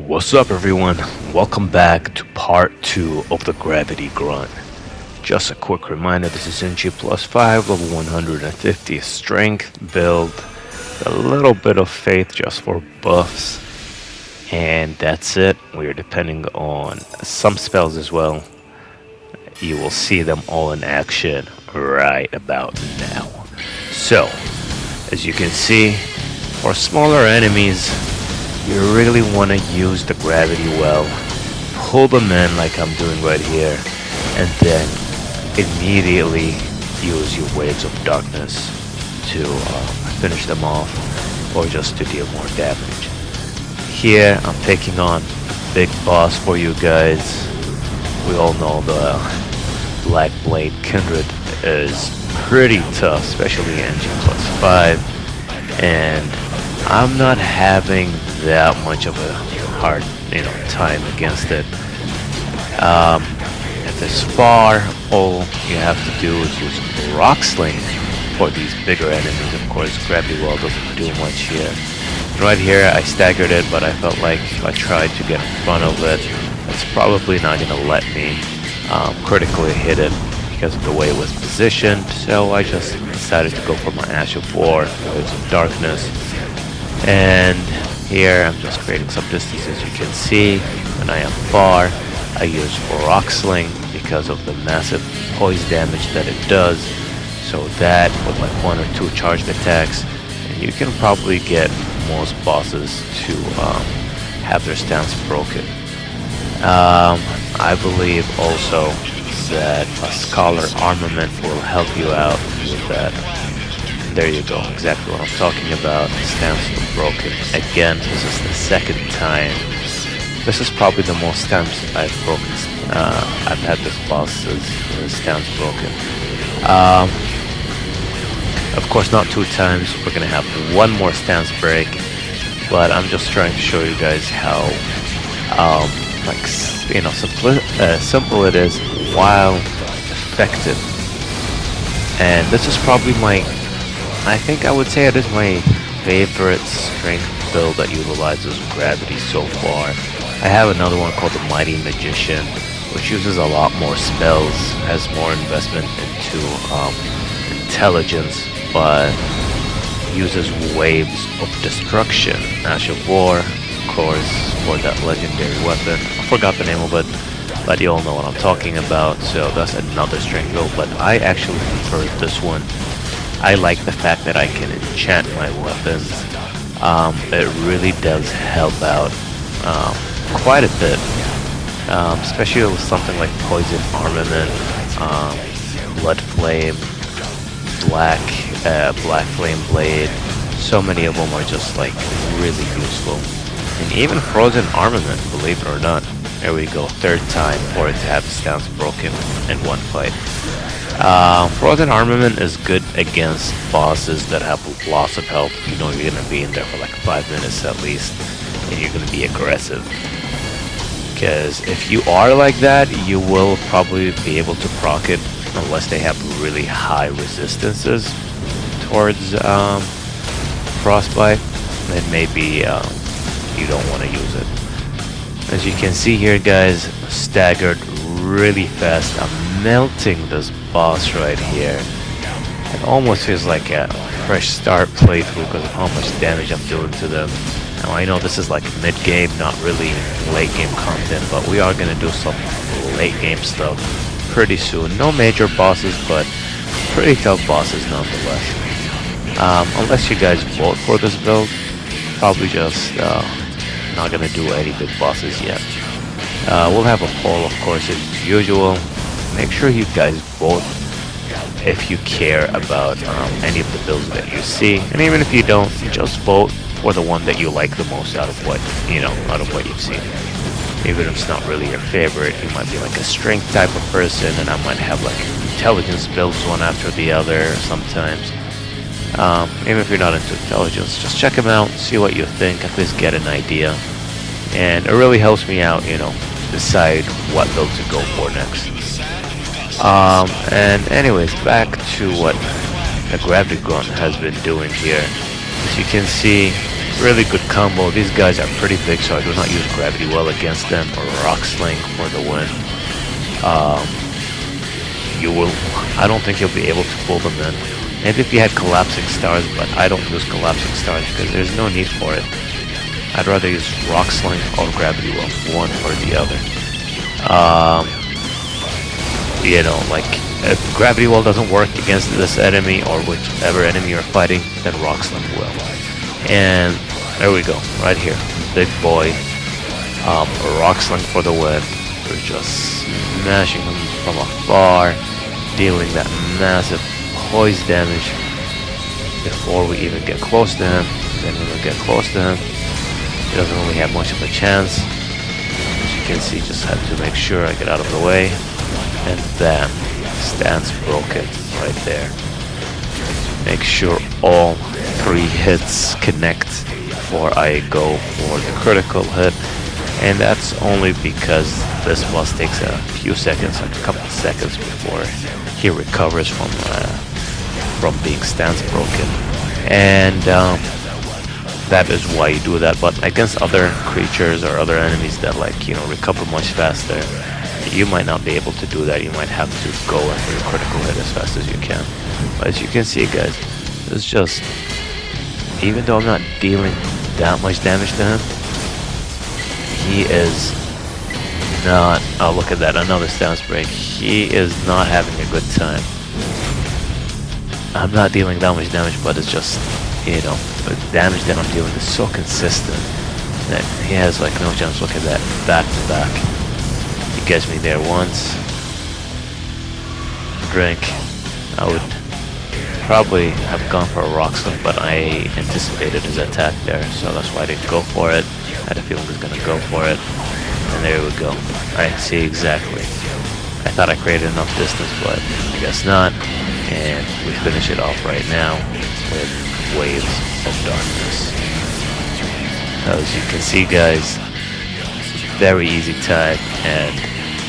What's up, everyone? Welcome back to part 2 of the Gravity Grunt. Just a quick reminder, this is NG plus 5, level 150 strength build, a little bit of faith just for buffs, and that's it. We're depending on some spells as well. You will see them all in action right about now. So, as you can see, for smaller enemies, you really want to use the gravity well, pull them in like I'm doing right here, and then immediately use your waves of darkness to finish them off or just to deal more damage. Here I'm taking on a big boss for you guys. We all know the Black Blade Kindred is pretty tough, especially NG plus 5, and I'm not having that much of a hard, time against it. At this far, all you have to do is use Rock Sling for these bigger enemies. Of course, Gravity Well doesn't do much here. Right here, I staggered it, but I felt like if I tried to get in front of it, it's probably not going to let me critically hit it because of the way it was positioned. So I just decided to go for my Ash of War, Waves of Darkness. And here I'm just creating some distance. As you can see, when I am far, I use Rock Sling because of the massive poise damage that it does. So that with like 1 or 2 charged attacks, and you can probably get most bosses to have their stance broken. I believe also that a Scholar Armament will help you out with that. There you go, exactly what I'm talking about. Stance broken. Again, this is the second time. This is probably the most times I've broken. I've had this boss's stance broken. Of course, not 2 times. We're gonna have 1 more stance break, but I'm just trying to show you guys how, simple it is while effective. And this is probably I think I would say it is my favorite strength build that utilizes gravity so far. I have another one called the Mighty Magician, which uses a lot more spells, has more investment into intelligence, but uses waves of destruction. Ash of War, of course, for that legendary weapon. I forgot the name of it, but you all know what I'm talking about, so that's another strength build, but I actually prefer this one. I like the fact that I can enchant my weapons. It really does help out quite a bit, especially with something like Poison Armament, Blood Flame, Black Flame Blade. So many of them are just like really useful. And even Frozen Armament, believe it or not. There we go, 3rd time for it to have its stance broken in one fight. Frozen Armament is good against bosses that have lots of health. You know you're going to be in there for like 5 minutes at least, and you're going to be aggressive. Because if you are like that, you will probably be able to proc it unless they have really high resistances towards frostbite. Then maybe you don't want to use it. As you can see here, guys, staggered really fast. I'm melting this boss right here. It almost feels like a fresh start playthrough because of how much damage I'm doing to them. Now I know this is like mid-game, not really late game content, but we are going to do some late game stuff pretty soon. No major bosses, but pretty tough bosses nonetheless. Unless you guys vote for this build, probably just not going to do any big bosses yet. We'll have a poll, of course, as usual. Make sure you guys vote if you care about any of the builds that you see, and even if you don't, just vote for the one that you like the most out of what you've seen. Even if it's not really your favorite, you might be like a strength type of person, and I might have like intelligence builds one after the other sometimes. Even if you're not into intelligence, just check them out, see what you think, at least get an idea. And it really helps me out, decide what build to go for next. And anyways, back to what the Gravity Grunt has been doing here. As you can see, Really good combo. These guys are pretty big, so I do not use Gravity Well against them or Rock Sling for the win. Um, you will. I don't think you'll be able to pull them in. Maybe if you had Collapsing Stars, but I don't use Collapsing Stars because there's no need for it. I'd rather use Rock Sling or Gravity Well, one or the other. You know, like, if Gravity Well doesn't work against this enemy or whichever enemy you're fighting, then Rock Sling will. And there we go, right here. Big boy. Rock Sling for the win. We're just smashing him from afar, dealing that massive poise damage before we even get close to him. Then when we get close to him, he doesn't really have much of a chance. As you can see, just have to make sure I get out of the way. And bam, stance broken right there. Make sure all 3 hits connect before I go for the critical hit. And that's only because this boss takes a few seconds, like a couple of seconds before he recovers from being stance broken. And that is why you do that. But against other creatures or other enemies that, like, you know, recover much faster, you might not be able to do that. You might have to go in for your critical hit as fast as you can. But as you can see, guys, it's just, even though I'm not dealing that much damage to him, he is not, oh look at that, another stance break. He is not having a good time. I'm not dealing that much damage, but it's just, you know, the damage that I'm dealing is so consistent that he has like no chance. Look at that, back to back. He gets me there once. Drink. I would probably have gone for a Rock Sling, but I anticipated his attack there, so that's why I didn't go for it. I had a feeling he was going to go for it. And there we go. I see exactly. I thought I created enough distance, but I guess not. And we finish it off right now with Waves of Darkness. As you can see, guys, very easy tag. And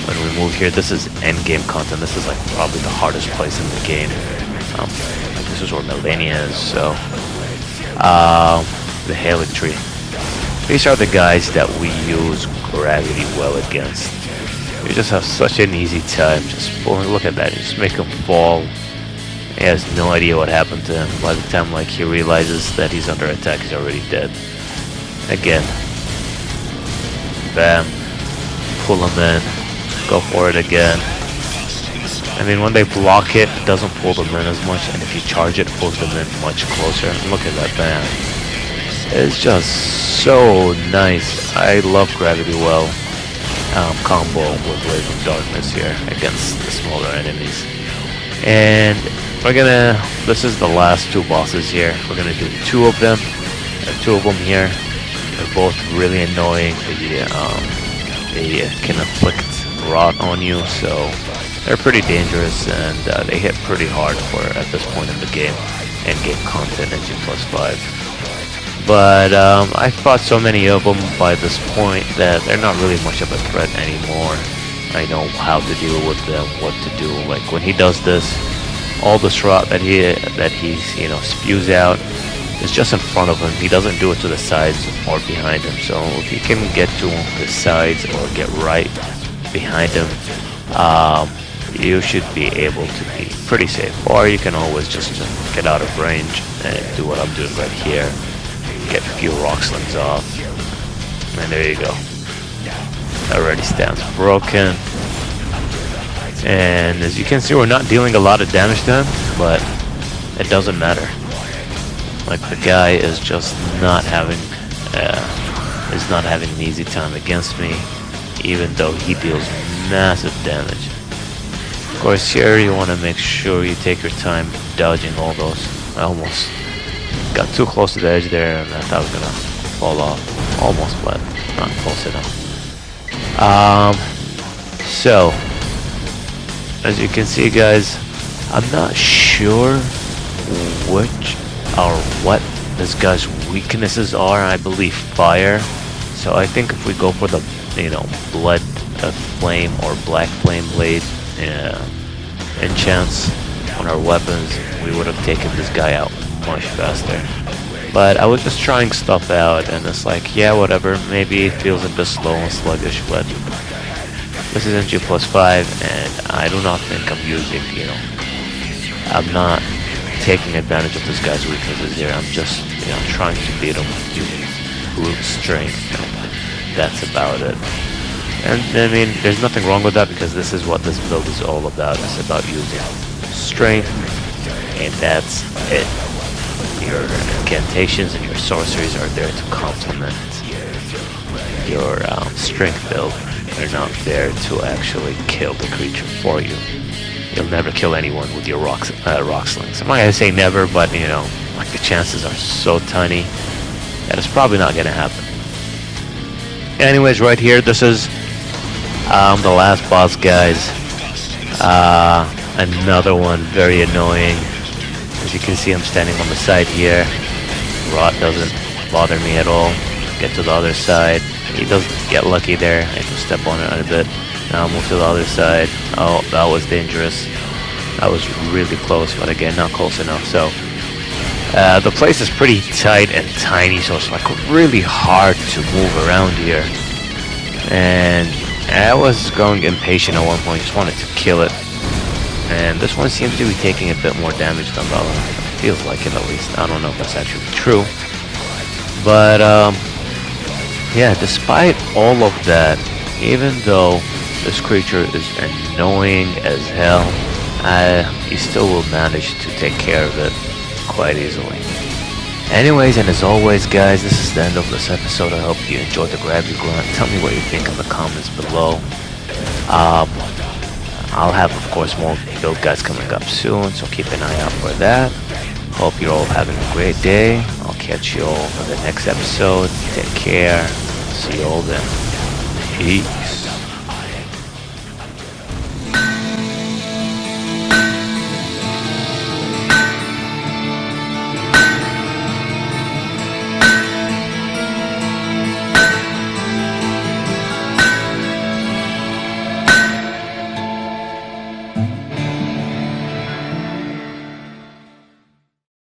when we move here, this is endgame content. This is like probably the hardest place in the game. This is where Melania is, so the Halic Tree. These are the guys that we use Gravity Well against. You just have such an easy time just pulling. Look at that, you just make him fall. He has no idea what happened to him. By the time like he realizes that he's under attack, he's already dead. Again. Bam. Pull him in. Go for it again. I mean, when they block it, it doesn't pull them in as much, and if you charge it, it pulls them in much closer. And look at that, bam. It's just so nice. I love Gravity Well combo with Wave of Darkness here against the smaller enemies. And we're gonna, this is the last 2 bosses here. We're gonna do 2 of them. There are 2 of them here. They're both really annoying. They can inflict rot on you, so they're pretty dangerous, and they hit pretty hard for at this point in the game. Endgame content, NG +5. But I fought so many of them by this point that they're not really much of a threat anymore. I know how to deal with them, what to do. Like when he does this, all this rot that he's spews out is just in front of him. He doesn't do it to the sides or behind him. So if you can get to the sides or get right behind him, you should be able to be pretty safe. Or you can always just get out of range and do what I'm doing right here. Get a few Rock Slings off. And there you go. Already stands broken. And as you can see, we're not dealing a lot of damage to him, but it doesn't matter. Like the guy is just not having an easy time against me, even though he deals massive damage. Of course, here you want to make sure you take your time dodging all those. I almost got too close to the edge there, and I thought I was gonna fall off. Almost, but not close enough. So as you can see, guys, I'm not sure which or what this guy's weaknesses are. I believe fire. So I think if we go for the blood flame or black flame blade enchants on our weapons, we would have taken this guy out much faster. But I was just trying stuff out, and it's like, yeah, whatever. Maybe it feels a bit slow and sluggish, but this is NG plus 5, and I do not think I'm using, I'm not taking advantage of this guy's weaknesses here. I'm just, trying to beat him using brute strength. That's about it. And I mean, there's nothing wrong with that because this is what this build is all about. It's about using strength, and that's it. Your incantations and your sorceries are there to complement your strength build. They're not there to actually kill the creature for you. You'll never kill anyone with your rock slings. I'm not gonna say never, but like the chances are so tiny that it's probably not gonna happen. Anyways, right here, this is the last boss, guys. Another one, very annoying. As you can see, I'm standing on the side here. Rot doesn't bother me at all. Get to the other side. He does get lucky there. I just step on it a bit. Now I'll move to the other side. Oh, that was dangerous. That was really close, but again, not close enough. So the place is pretty tight and tiny, so it's like really hard to move around here. And I was going impatient at one point, just wanted to kill it. And this one seems to be taking a bit more damage than the other one. It feels like it, at least. I don't know if that's actually true. But yeah, despite all of that, even though this creature is annoying as hell, you still will manage to take care of it quite easily. Anyways, and as always, guys, this is the end of this episode. I hope you enjoyed the Grab Your Grunt. Tell me what you think in the comments below. I'll have, of course, more build guides coming up soon, so keep an eye out for that. Hope you're all having a great day. I'll catch you all in the next episode. Take care. See you all then. Peace.